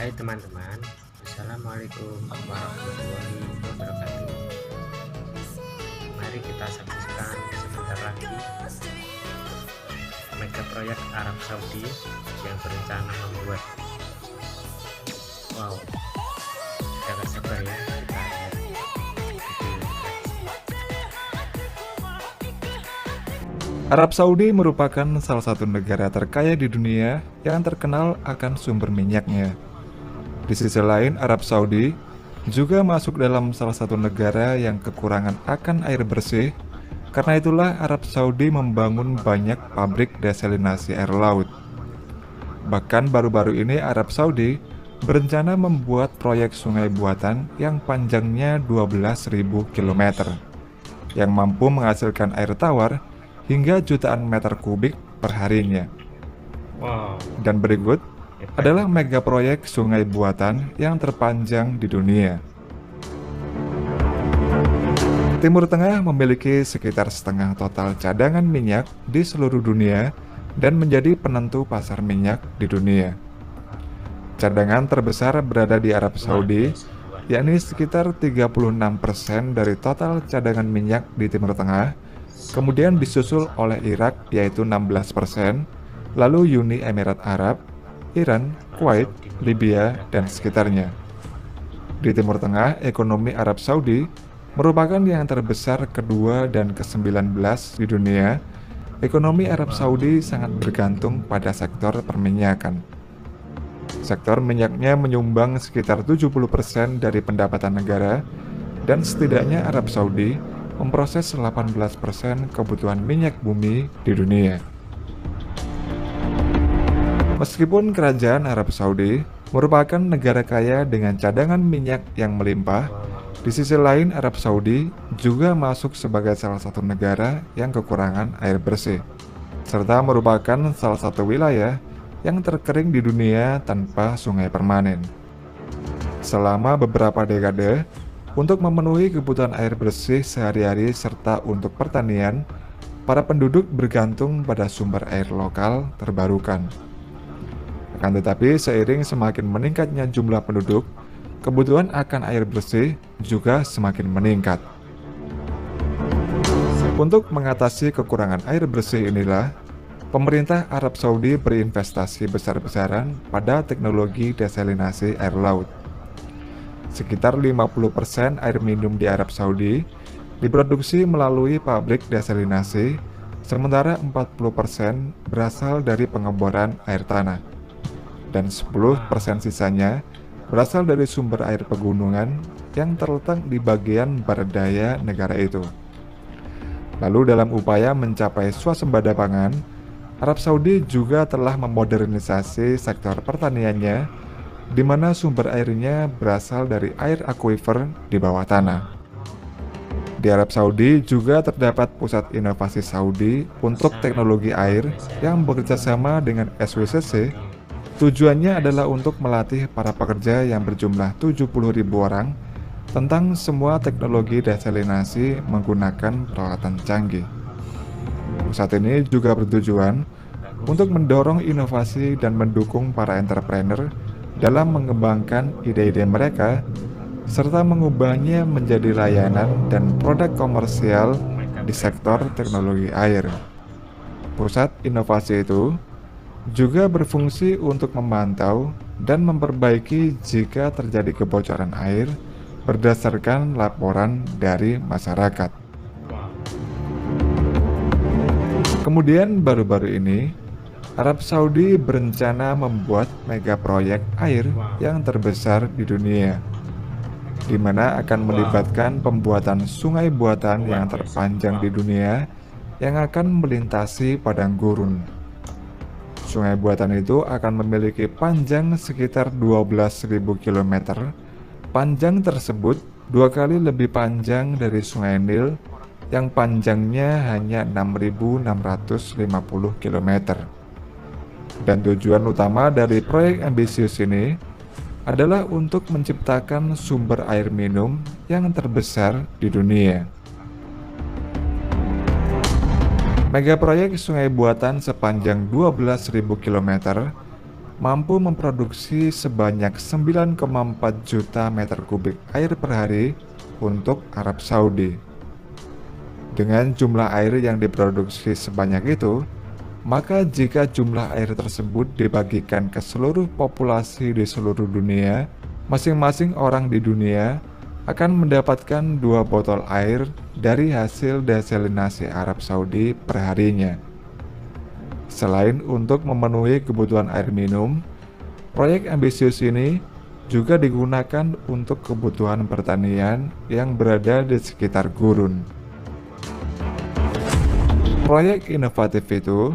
Hai teman-teman, Assalamualaikum warahmatullahi wabarakatuh. Mari kita saksikan sebentar lagi mega proyek Arab Saudi yang berencana membuat wow, kita gak sabar ya kita lihat video. Arab Saudi merupakan salah satu negara terkaya di dunia yang terkenal akan sumber minyaknya. Di sisi lain, Arab Saudi juga masuk dalam salah satu negara yang kekurangan akan air bersih. Karena itulah Arab Saudi membangun banyak pabrik desalinasi air laut. Bahkan baru-baru ini Arab Saudi berencana membuat proyek sungai buatan yang panjangnya 12.000 km yang mampu menghasilkan air tawar hingga jutaan meter kubik per harinya. Wow, Dan berikut hebat. adalah mega proyek sungai buatan yang terpanjang di dunia. Timur Tengah memiliki sekitar setengah total cadangan minyak di seluruh dunia dan menjadi penentu pasar minyak di dunia. Cadangan terbesar berada di Arab Saudi, yakni sekitar 36% dari total cadangan minyak di Timur Tengah. Kemudian disusul oleh Irak yaitu 16%, lalu Uni Emirat Arab, Iran, Kuwait, Libya, dan sekitarnya. Di Timur Tengah, ekonomi Arab Saudi merupakan yang terbesar kedua dan ke-19 di dunia. Ekonomi Arab Saudi sangat bergantung pada sektor perminyakan. Sektor minyaknya menyumbang sekitar 70% dari pendapatan negara, dan setidaknya Arab Saudi memproses 18% kebutuhan minyak bumi di dunia. Meskipun kerajaan Arab Saudi merupakan negara kaya dengan cadangan minyak yang melimpah, di sisi lain Arab Saudi juga masuk sebagai salah satu negara yang kekurangan air bersih, serta merupakan salah satu wilayah yang terkering di dunia tanpa sungai permanen. Selama beberapa dekade, untuk memenuhi kebutuhan air bersih sehari-hari serta untuk pertanian, para penduduk bergantung pada sumber air lokal terbarukan. Akan tetapi, seiring semakin meningkatnya jumlah penduduk, kebutuhan akan air bersih juga semakin meningkat. Untuk mengatasi kekurangan air bersih inilah, pemerintah Arab Saudi berinvestasi besar-besaran pada teknologi desalinasi air laut. Sekitar 50% air minum di Arab Saudi diproduksi melalui pabrik desalinasi, sementara 40% berasal dari pengeboran air tanah, dan 10% sisanya berasal dari sumber air pegunungan yang terletak di bagian barat daya negara itu. Lalu dalam upaya mencapai swasembada pangan, Arab Saudi juga telah memodernisasi sektor pertaniannya, di mana sumber airnya berasal dari air aquifer di bawah tanah. Di Arab Saudi juga terdapat pusat inovasi Saudi untuk teknologi air yang bekerjasama dengan SWCC. Tujuannya adalah untuk melatih para pekerja yang berjumlah 70.000 orang tentang semua teknologi desalinasi menggunakan peralatan canggih. Pusat ini juga bertujuan untuk mendorong inovasi dan mendukung para entrepreneur dalam mengembangkan ide-ide mereka, serta mengubahnya menjadi layanan dan produk komersial di sektor teknologi air. Pusat inovasi itu juga berfungsi untuk memantau dan memperbaiki jika terjadi kebocoran air berdasarkan laporan dari masyarakat. Kemudian baru-baru ini, Arab Saudi berencana membuat mega proyek air yang terbesar di dunia, di mana akan melibatkan pembuatan sungai buatan yang terpanjang di dunia yang akan melintasi padang gurun. Sungai buatan itu akan memiliki panjang sekitar 12.000 km. Panjang tersebut 2 kali lebih panjang dari Sungai Nil yang panjangnya hanya 6.650 km. Dan tujuan utama dari proyek ambisius ini adalah untuk menciptakan sumber air minum yang terbesar di dunia. Mega proyek sungai buatan sepanjang 12.000 km mampu memproduksi sebanyak 9,4 juta meter kubik air per hari untuk Arab Saudi. Dengan jumlah air yang diproduksi sebanyak itu, maka jika jumlah air tersebut dibagikan ke seluruh populasi di seluruh dunia, masing-masing orang di dunia akan mendapatkan 2 botol air dari hasil desalinasi Arab Saudi perharinya. Selain untuk memenuhi kebutuhan air minum, proyek ambisius ini juga digunakan untuk kebutuhan pertanian yang berada di sekitar gurun. Proyek inovatif itu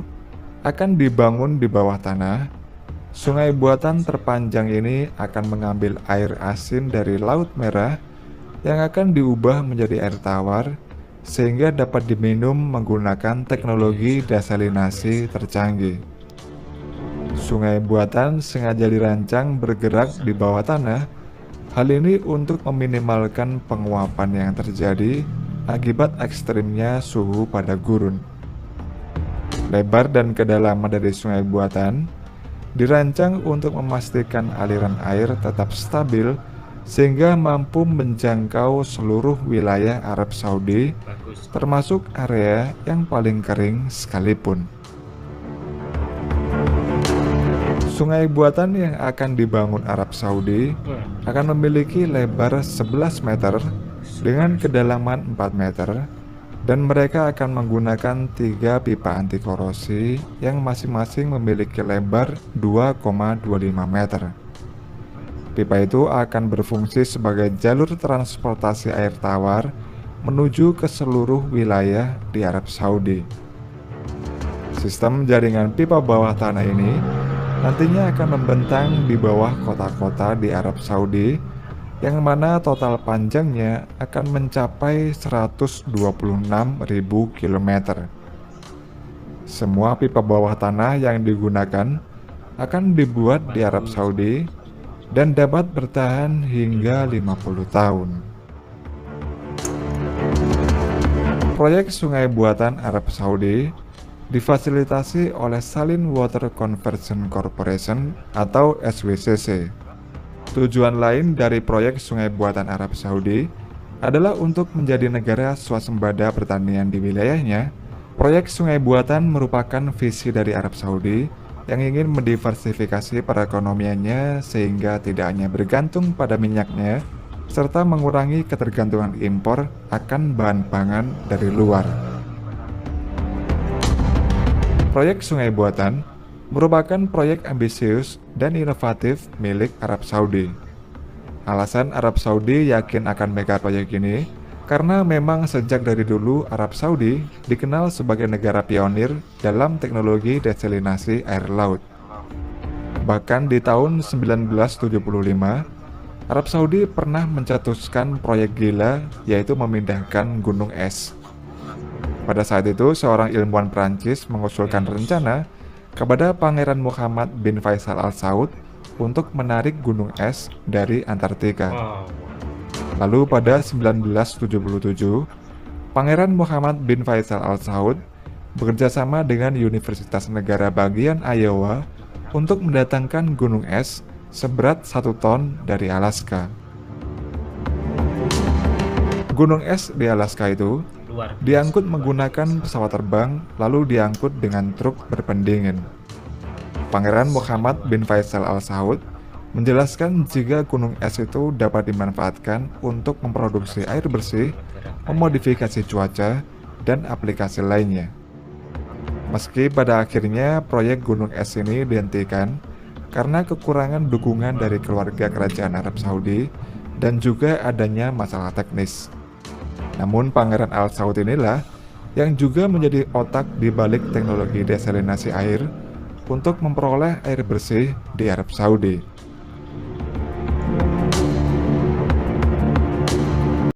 akan dibangun di bawah tanah. Sungai buatan terpanjang ini akan mengambil air asin dari Laut Merah yang akan diubah menjadi air tawar sehingga dapat diminum menggunakan teknologi desalinasi tercanggih. Sungai buatan sengaja dirancang bergerak di bawah tanah. Hal ini untuk meminimalkan penguapan yang terjadi akibat ekstrimnya suhu pada gurun. Lebar dan kedalaman dari sungai buatan dirancang untuk memastikan aliran air tetap stabil sehingga mampu menjangkau seluruh wilayah Arab Saudi, termasuk area yang paling kering sekalipun. Sungai buatan yang akan dibangun Arab Saudi akan memiliki lebar 11 meter dengan kedalaman 4 meter, dan mereka akan menggunakan 3 pipa anti korosi yang masing-masing memiliki lebar 2,25 meter. Pipa itu akan berfungsi sebagai jalur transportasi air tawar menuju ke seluruh wilayah di Arab Saudi. Sistem jaringan pipa bawah tanah ini nantinya akan membentang di bawah kota-kota di Arab Saudi, yang mana total panjangnya akan mencapai 126.000 km. Semua pipa bawah tanah yang digunakan akan dibuat di Arab Saudi dan dapat bertahan hingga 50 tahun. Proyek sungai buatan Arab Saudi difasilitasi oleh Salin Water Conversion Corporation atau SWCC. Tujuan lain dari proyek sungai buatan Arab Saudi adalah untuk menjadi negara swasembada pertanian di wilayahnya. Proyek sungai buatan merupakan visi dari Arab Saudi yang ingin mendiversifikasi perekonomiannya sehingga tidak hanya bergantung pada minyaknya, serta mengurangi ketergantungan impor akan bahan pangan dari luar. Proyek sungai buatan merupakan proyek ambisius dan inovatif milik Arab Saudi. Alasan Arab Saudi yakin akan mega proyek ini karena memang sejak dari dulu Arab Saudi dikenal sebagai negara pionir dalam teknologi desalinasi air laut. Bahkan di tahun 1975, Arab Saudi pernah mencetuskan proyek gila, yaitu memindahkan gunung es. Pada saat itu, seorang ilmuwan Prancis mengusulkan rencana kepada Pangeran Muhammad bin Faisal Al Saud untuk menarik gunung es dari Antartika. Lalu pada 1977, Pangeran Muhammad bin Faisal Al Saud bekerjasama dengan Universitas Negara Bagian Iowa untuk mendatangkan gunung es seberat 1 ton dari Alaska. Gunung es di Alaska itu diangkut menggunakan pesawat terbang, lalu diangkut dengan truk berpendingin. Pangeran Muhammad bin Faisal Al Saud menjelaskan jika gunung es itu dapat dimanfaatkan untuk memproduksi air bersih, memodifikasi cuaca, dan aplikasi lainnya. Meski pada akhirnya proyek gunung es ini dihentikan karena kekurangan dukungan dari keluarga kerajaan Arab Saudi dan juga adanya masalah teknis. Namun Pangeran Al Saud inilah yang juga menjadi otak di balik teknologi desalinasi air untuk memperoleh air bersih di Arab Saudi.